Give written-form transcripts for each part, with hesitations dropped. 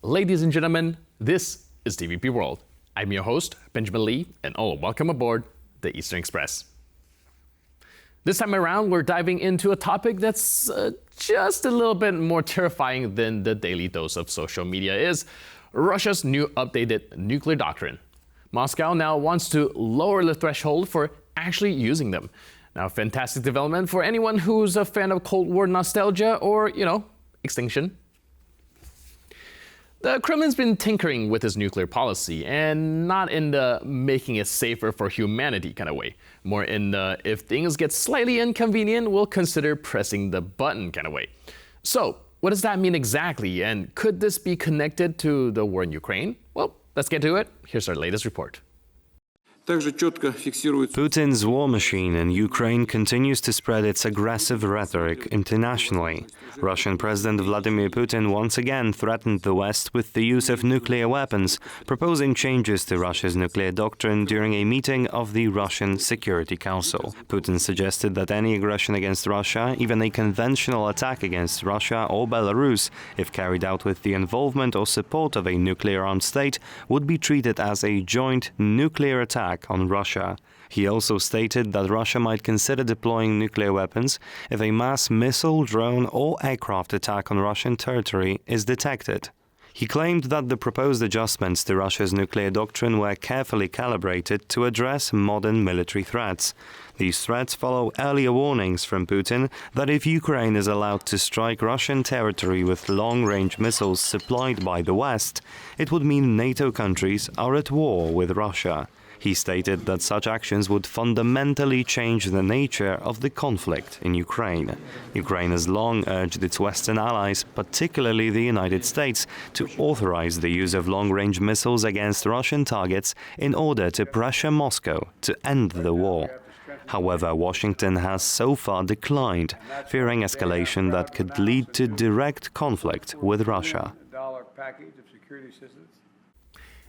Ladies and gentlemen, this is TVP World. I'm your host, Benjamin Lee, and welcome aboard the Eastern Express. This time around, we're diving into a topic that's just a little bit more terrifying than the daily dose of social media is: Russia's new updated nuclear doctrine. Moscow now wants to lower the threshold for actually using them. Now, fantastic development for anyone who's a fan of Cold War nostalgia or, extinction. The Kremlin's been tinkering with its nuclear policy, and not in the making it safer for humanity kind of way. More in the if things get slightly inconvenient, we'll consider pressing the button kind of way. So, what does that mean exactly, and could this be connected to the war in Ukraine? Well, let's get to it. Here's our latest report. Putin's war machine in Ukraine continues to spread its aggressive rhetoric internationally. Russian President Vladimir Putin once again threatened the West with the use of nuclear weapons, proposing changes to Russia's nuclear doctrine during a meeting of the Russian Security Council. Putin suggested that any aggression against Russia, even a conventional attack against Russia or Belarus, if carried out with the involvement or support of a nuclear-armed state, would be treated as a joint nuclear attack on Russia. He also stated that Russia might consider deploying nuclear weapons if a mass missile, drone or aircraft attack on Russian territory is detected. He claimed that the proposed adjustments to Russia's nuclear doctrine were carefully calibrated to address modern military threats. These threats follow earlier warnings from Putin that if Ukraine is allowed to strike Russian territory with long-range missiles supplied by the West, it would mean NATO countries are at war with Russia. He stated that such actions would fundamentally change the nature of the conflict in Ukraine. Ukraine has long urged its Western allies, particularly the United States, to authorize the use of long-range missiles against Russian targets in order to pressure Moscow to end the war. However, Washington has so far declined, fearing escalation that could lead to direct conflict with Russia.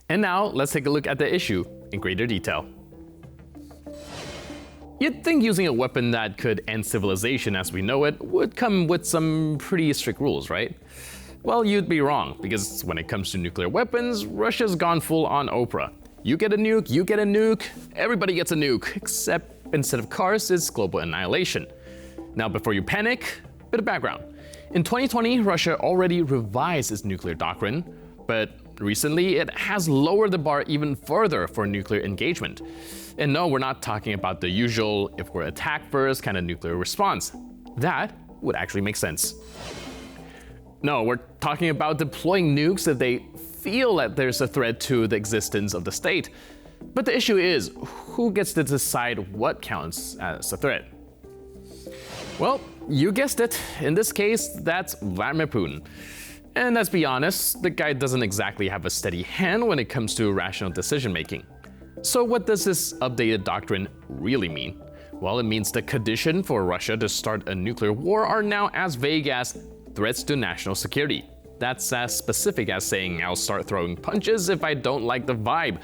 And now, let's take a look at the issue in greater detail. You'd think using a weapon that could end civilization as we know it would come with some pretty strict rules, right? Well, you'd be wrong, because when it comes to nuclear weapons, Russia's gone full on Oprah. You get a nuke, everybody gets a nuke, except instead of cars, it's global annihilation. Now, before you panic, bit of background. In 2020, Russia already revised its nuclear doctrine, but recently, it has lowered the bar even further for nuclear engagement. And no, we're not talking about the usual if we're attacked first kind of nuclear response. That would actually make sense. No, we're talking about deploying nukes if they feel that there's a threat to the existence of the state. But the issue is, who gets to decide what counts as a threat? Well, you guessed it. In this case, that's Vladimir Putin. And let's be honest, the guy doesn't exactly have a steady hand when it comes to rational decision-making. So what does this updated doctrine really mean? Well, it means the condition for Russia to start a nuclear war are now as vague as threats to national security. That's as specific as saying I'll start throwing punches if I don't like the vibe.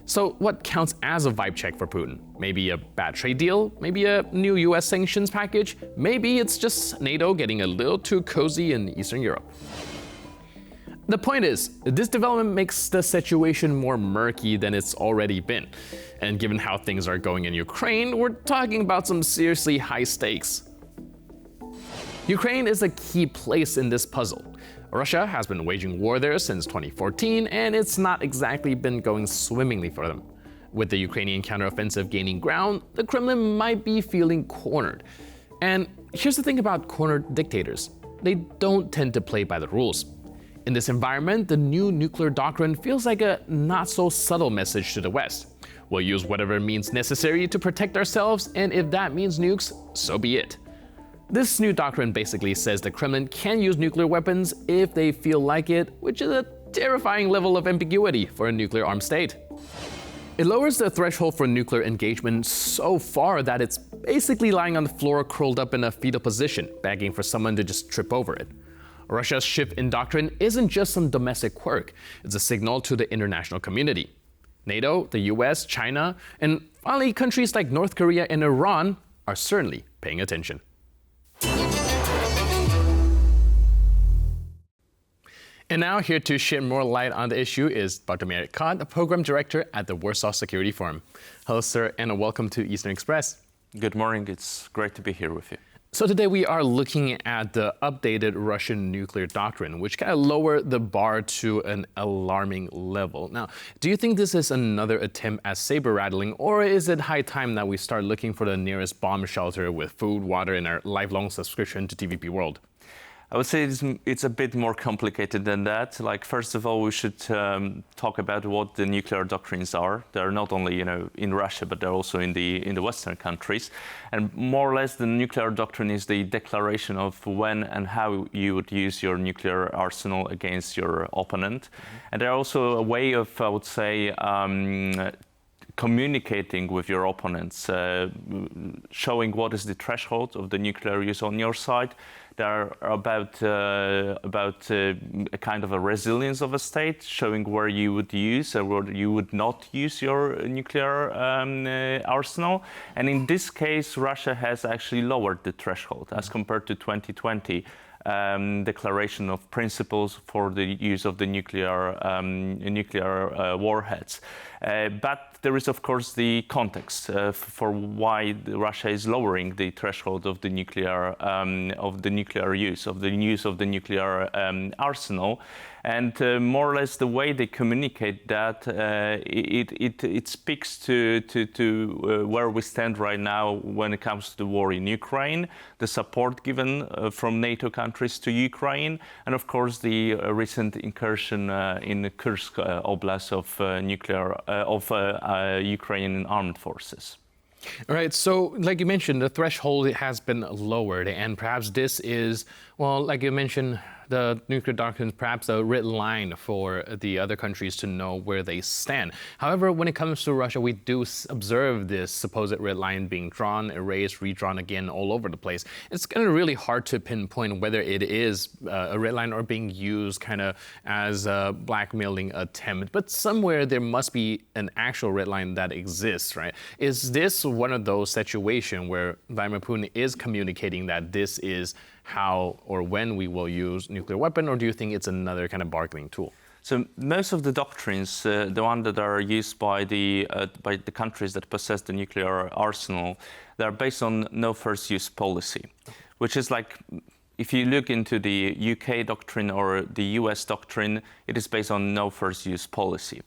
So what counts as a vibe check for Putin? Maybe a bad trade deal? Maybe a new US sanctions package? Maybe it's just NATO getting a little too cozy in Eastern Europe. The point is, this development makes the situation more murky than it's already been. And given how things are going in Ukraine, we're talking about some seriously high stakes. Ukraine is a key place in this puzzle. Russia has been waging war there since 2014, and it's not exactly been going swimmingly for them. With the Ukrainian counteroffensive gaining ground, the Kremlin might be feeling cornered. And here's the thing about cornered dictators: they don't tend to play by the rules. In this environment, the new nuclear doctrine feels like a not-so-subtle message to the West. We'll use whatever means necessary to protect ourselves, and if that means nukes, so be it. This new doctrine basically says the Kremlin can use nuclear weapons if they feel like it, which is a terrifying level of ambiguity for a nuclear-armed state. It lowers the threshold for nuclear engagement so far that it's basically lying on the floor curled up in a fetal position, begging for someone to just trip over it. Russia's shift in doctrine isn't just some domestic quirk, it's a signal to the international community. NATO, the US, China, and finally countries like North Korea and Iran are certainly paying attention. And now here to shed more light on the issue is Dr. Merritt Kahn, a program director at the Warsaw Security Forum. Hello, sir, and welcome to Eastern Express. Good morning. It's great to be here with you. So today we are looking at the updated Russian nuclear doctrine, which kind of lowered the bar to an alarming level. Now, do you think this is another attempt at saber rattling, or is it high time that we start looking for the nearest bomb shelter with food, water, and our lifelong subscription to TVP World? I would say it's a bit more complicated than that. Like, first of all, we should talk about what the nuclear doctrines are. They're not only, in Russia, but they're also in the Western countries. And more or less, the nuclear doctrine is the declaration of when and how you would use your nuclear arsenal against your opponent. And they're also a way of, I would say, communicating with your opponents, showing what is the threshold of the nuclear use on your side. They're about a kind of a resilience of a state, showing where you would use or where you would not use your nuclear arsenal. And in this case, Russia has actually lowered the threshold as compared to 2020. Declaration of principles for the use of the nuclear warheads. But there is, of course, the context for why Russia is lowering the threshold of the nuclear use of the nuclear arsenal. And more or less the way they communicate that, it speaks to where we stand right now when it comes to the war in Ukraine, the support given from NATO countries to Ukraine, and of course the recent incursion in the Kursk Oblast of Ukrainian armed forces. All right, so like you mentioned, the threshold has been lowered, and perhaps this is, well, like you mentioned, the nuclear doctrine is perhaps a red line for the other countries to know where they stand. However, when it comes to Russia, we do observe this supposed red line being drawn, erased, redrawn again all over the place. It's kind of really hard to pinpoint whether it is a red line or being used kind of as a blackmailing attempt. But somewhere there must be an actual red line that exists, right? Is this one of those situations where Vladimir Putin is communicating that this is how or when we will use nuclear weapon, or do you think it's another kind of bargaining tool? So most of the doctrines, the ones that are used by the countries that possess the nuclear arsenal, they're based on no first use policy, which is like, if you look into the UK doctrine or the US doctrine, it is based on no first use policy.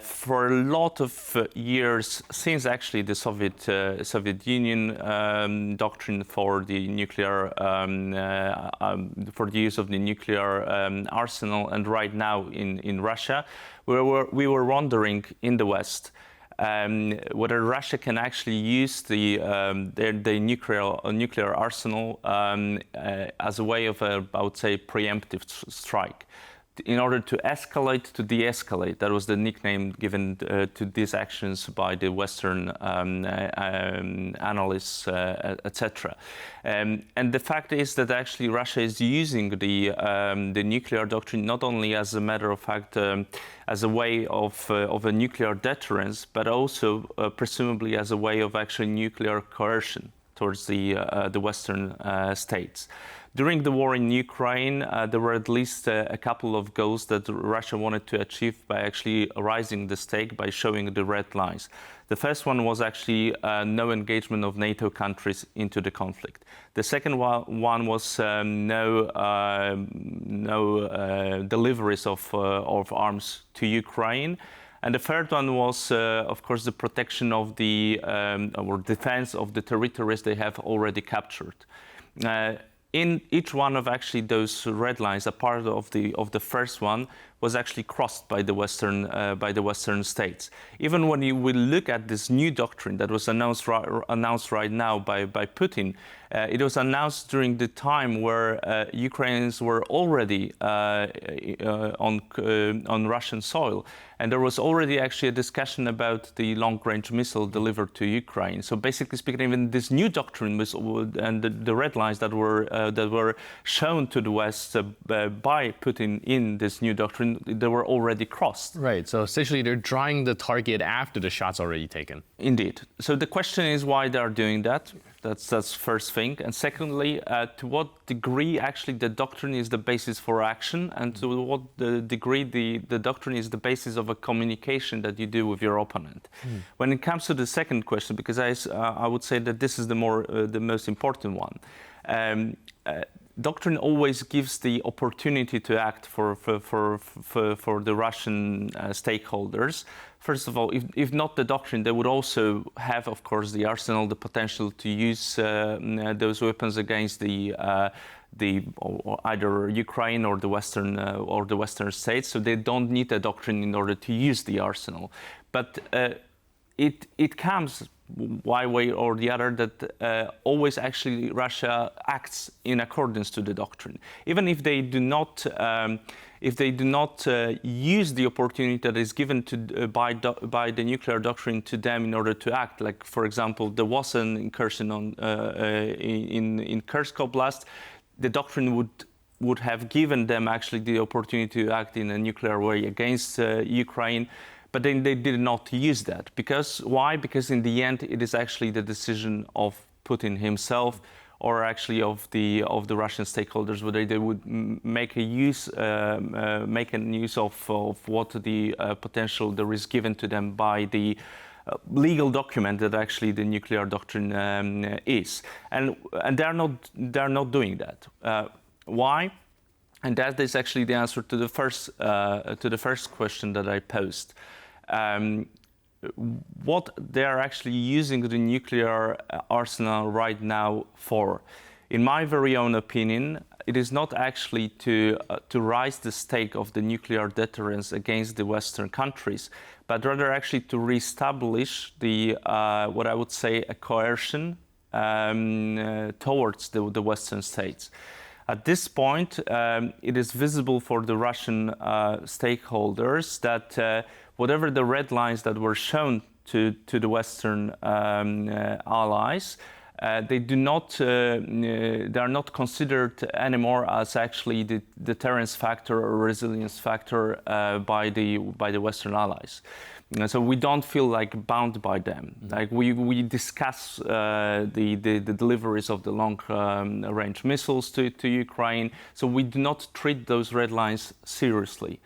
For a lot of years, since actually the Soviet Union doctrine for the nuclear, for the use of the nuclear arsenal, and right now in Russia, we were wondering in the West whether Russia can actually use the nuclear arsenal as a way of I would say, preemptive strike. In order to escalate, to de-escalate. That was the nickname given to these actions by the Western analysts, etc. And the fact is that actually Russia is using the nuclear doctrine not only as a matter of fact as a way of a nuclear deterrence, but also presumably as a way of actually nuclear coercion towards the Western states. During the war in Ukraine, there were at least a couple of goals that Russia wanted to achieve by actually raising the stake, by showing the red lines. The first one was actually no engagement of NATO countries into the conflict. The second one was no deliveries of arms to Ukraine. And the third one was, of course, the protection of the or defense of the territories they have already captured. In each one of actually those red lines, a part of the first one was actually crossed by the Western states. Even when you will look at this new doctrine that was announced right now by Putin, it was announced during the time where Ukrainians were already on Russian soil, and there was already actually a discussion about the long-range missile delivered to Ukraine. So basically speaking, even this new doctrine was, and the red lines that were shown to the West by Putin in this new doctrine, they were already crossed. Right. So essentially, they're drawing the target after the shot's already taken. Indeed. So the question is why they are doing that. That's first thing. And secondly, to what degree actually the doctrine is the basis for action, and to what degree the doctrine is the basis of a communication that you do with your opponent. When it comes to the second question, because I would say that this is the most important one. Doctrine always gives the opportunity to act for the Russian stakeholders. First of all, if not the doctrine, they would also have, of course, the arsenal, the potential to use those weapons against either Ukraine or the Western states. So they don't need a doctrine in order to use the arsenal. But it comes one way or the other that always actually Russia acts in accordance to the doctrine, even if they do not use the opportunity that is given by the nuclear doctrine to them in order to act. Like, for example, there was an incursion in Kursk Oblast. The doctrine would have given them actually the opportunity to act in a nuclear way against Ukraine. But then they did not use that. Because why? Because in the end, it is actually the decision of Putin himself, or actually of the Russian stakeholders, whether they would make use of what the potential there is given to them by the legal document that actually the nuclear doctrine is, and they're not doing that. Why? And that is actually the answer to the first question that I posed. What they are actually using the nuclear arsenal right now for, in my very own opinion, it is not actually to raise the stake of the nuclear deterrence against the Western countries, but rather actually to reestablish what I would say a coercion towards the Western states. At this point, it is visible for the Russian stakeholders that whatever the red lines that were shown to the Western allies, they are not considered anymore as actually the deterrence factor or resilience factor by the Western allies. So we don't feel like bound by them. Like we discuss the deliveries of the long range missiles to Ukraine. So we do not treat those red lines seriously.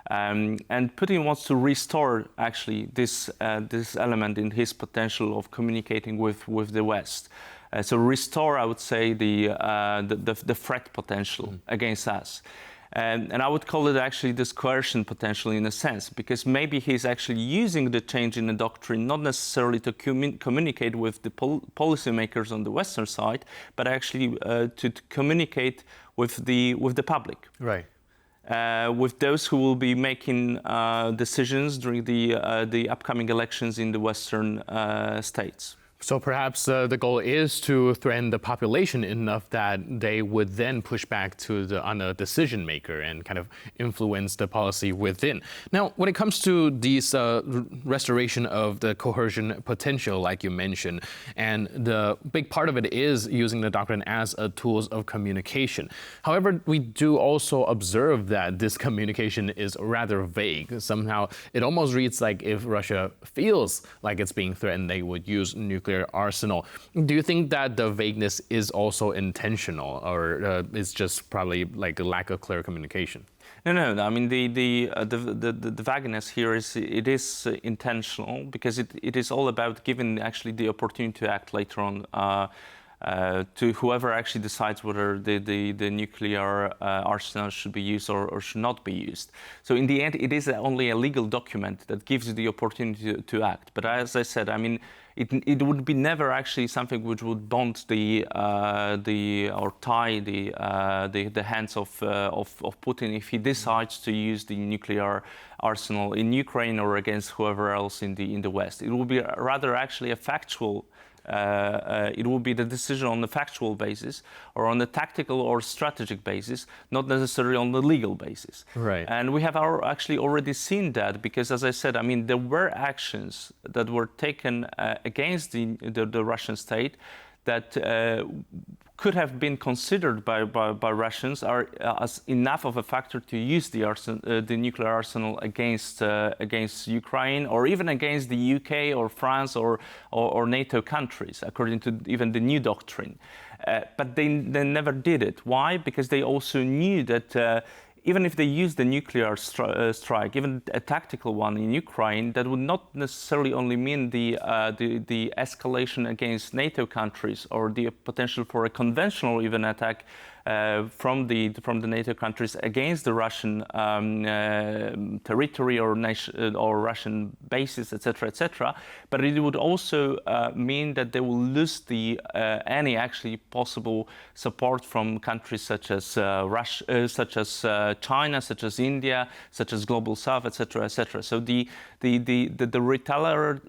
And Putin wants to restore actually this element in his potential of communicating with the West. So restore, I would say, the threat potential against us. And I would call it actually this coercion potential in a sense, because maybe he's actually using the change in the doctrine not necessarily to communicate with the policymakers on the Western side, but actually to communicate with the public. Right. With those who will be making decisions during the upcoming elections in the Western states. So perhaps the goal is to threaten the population enough that they would then push back on a decision maker and kind of influence the policy within. Now, when it comes to these restoration of the coercion potential, like you mentioned, and the big part of it is using the doctrine as a tools of communication. However, we do also observe that this communication is rather vague. Somehow, it almost reads like if Russia feels like it's being threatened, they would use nuclear arsenal. Do you think that the vagueness is also intentional, or it's just probably like a lack of clear communication? No. I mean, the vagueness here is intentional, because it is all about giving actually the opportunity to act later on to whoever actually decides whether the nuclear arsenal should be used or should not be used. So in the end, it is only a legal document that gives you the opportunity to act. But as I said, I mean, it would be never actually something which would bond or tie the hands of Putin if he decides to use the nuclear arsenal in Ukraine or against whoever else in the West. It would be rather actually a factual. It will be the decision on the factual basis or on the tactical or strategic basis, not necessarily on the legal basis. Right. And we have actually already seen that, because, as I said, I mean, there were actions that were taken against the Russian state that could have been considered by Russians are as enough of a factor to use the nuclear arsenal against Ukraine, or even against the UK or France or NATO countries, according to even the new doctrine. But they never did it. Why? Because they also knew that even if they used the nuclear strike, even a tactical one in Ukraine, that would not necessarily only mean the escalation against NATO countries or the potential for a conventional even attack from the NATO countries against the Russian territory or Russian bases, etc., but it would also mean that they will lose any actually possible support from countries such as Russia, such as China, such as India, such as Global South, etc. So the retailer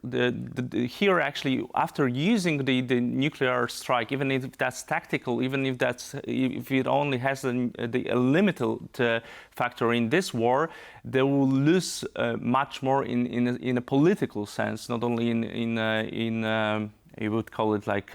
here actually, after using the nuclear strike, even if that's tactical, even if it only has a limited factor in this war, they will lose much more in a political sense, not only in you would call it like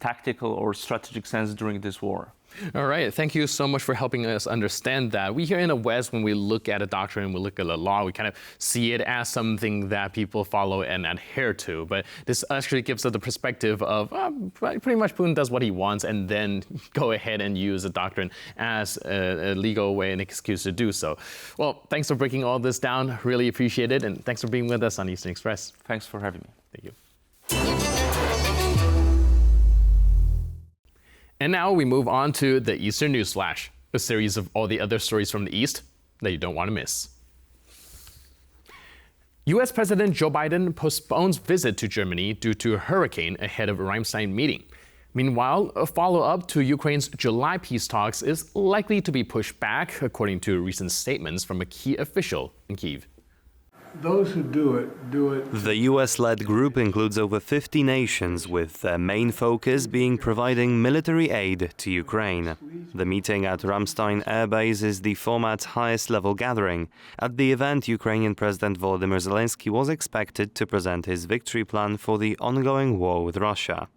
tactical or strategic sense during this war. All right, thank you so much for helping us understand that. We here in the West, when we look at a doctrine, we look at a law, we kind of see it as something that people follow and adhere to. But this actually gives us the perspective of pretty much Putin does what he wants and then go ahead and use the doctrine as a legal way and excuse to do so. Well, thanks for breaking all this down. Really appreciate it. And thanks for being with us on Eastern Express. Thanks for having me. Thank you. And now we move on to the Eastern News Flash, a series of all the other stories from the East that you don't want to miss. U.S. President Joe Biden postpones visit to Germany due to a hurricane ahead of a Ramstein meeting. Meanwhile, a follow-up to Ukraine's July peace talks is likely to be pushed back, according to recent statements from a key official in Kyiv. Those who do it. The US-led group includes over 50 nations, with their main focus being providing military aid to Ukraine. The meeting at Ramstein Air Base is the format's highest-level gathering. At the event, Ukrainian President Volodymyr Zelensky was expected to present his victory plan for the ongoing war with Russia.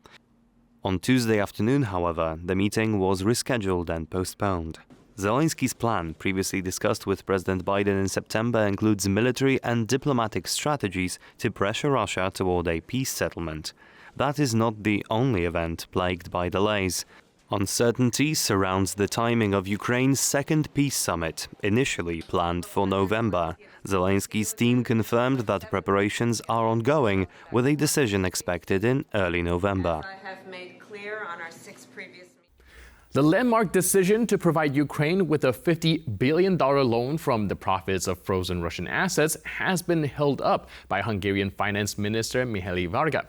On Tuesday afternoon, however, the meeting was rescheduled and postponed. Zelensky's plan, previously discussed with President Biden in September, includes military and diplomatic strategies to pressure Russia toward a peace settlement. That is not the only event plagued by delays. Uncertainty surrounds the timing of Ukraine's second peace summit, initially planned for November. Zelensky's team confirmed that preparations are ongoing, with a decision expected in early November. As I have made clear on our 6 previous The landmark decision to provide Ukraine with a $50 billion loan from the profits of frozen Russian assets has been held up by Hungarian Finance Minister Mihaly Varga.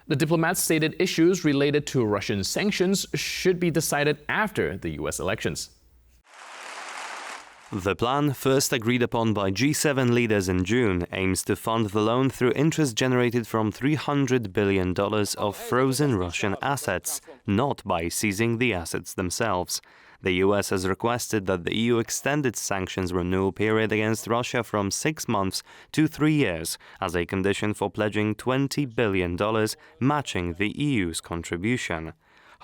The diplomat stated issues related to Russian sanctions should be decided after the U.S. elections. The plan, first agreed upon by G7 leaders in June, aims to fund the loan through interest generated from $300 billion of frozen Russian assets, not by seizing the assets themselves. The US has requested that the EU extend its sanctions renewal period against Russia from 6 months to 3 years as a condition for pledging $20 billion, matching the EU's contribution.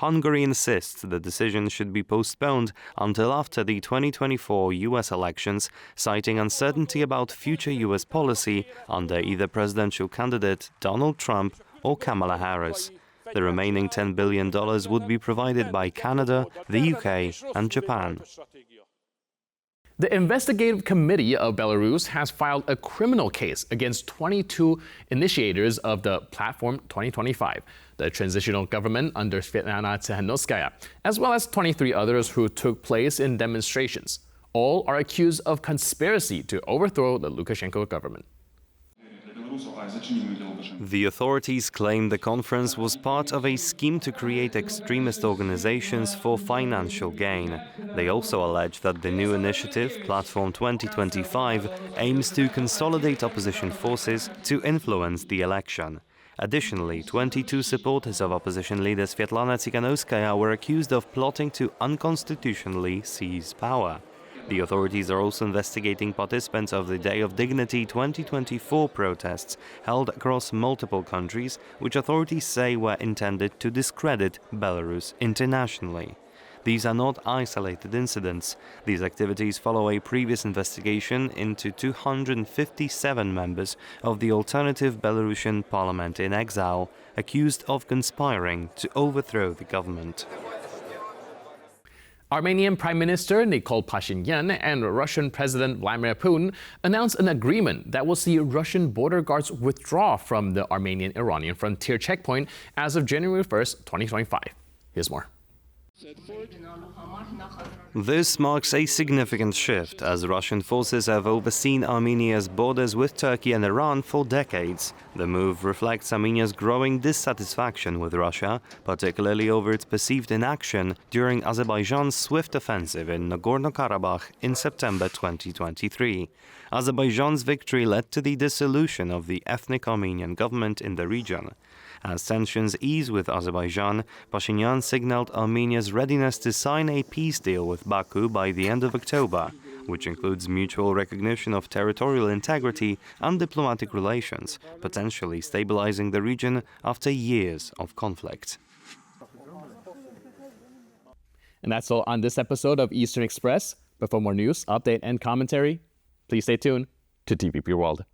Hungary insists the decision should be postponed until after the 2024 U.S. elections, citing uncertainty about future U.S. policy under either presidential candidate Donald Trump or Kamala Harris. The remaining $10 billion would be provided by Canada, the UK, and Japan. The investigative committee of Belarus has filed a criminal case against 22 initiators of the Platform 2025, the transitional government under Svetlana Tsikhanouskaya, as well as 23 others who took place in demonstrations. All are accused of conspiracy to overthrow the Lukashenko government. The authorities claim the conference was part of a scheme to create extremist organizations for financial gain. They also allege that the new initiative, Platform 2025, aims to consolidate opposition forces to influence the election. Additionally, 22 supporters of opposition leader Svetlana Tsikhanouskaya were accused of plotting to unconstitutionally seize power. The authorities are also investigating participants of the Day of Dignity 2024 protests held across multiple countries, which authorities say were intended to discredit Belarus internationally. These are not isolated incidents. These activities follow a previous investigation into 257 members of the alternative Belarusian parliament in exile, accused of conspiring to overthrow the government. Armenian Prime Minister Nikol Pashinyan and Russian President Vladimir Putin announced an agreement that will see Russian border guards withdraw from the Armenian-Iranian frontier checkpoint as of January 1st, 2025. Here's more. This marks a significant shift, as Russian forces have overseen Armenia's borders with Turkey and Iran for decades. The move reflects Armenia's growing dissatisfaction with Russia, particularly over its perceived inaction during Azerbaijan's swift offensive in Nagorno-Karabakh in September 2023. Azerbaijan's victory led to the dissolution of the ethnic Armenian government in the region. As tensions ease with Azerbaijan, Pashinyan signaled Armenia's readiness to sign a peace deal with Baku by the end of October, which includes mutual recognition of territorial integrity and diplomatic relations, potentially stabilizing the region after years of conflict. And that's all on this episode of Eastern Express. But for more news, update, and commentary, please stay tuned to TVP World.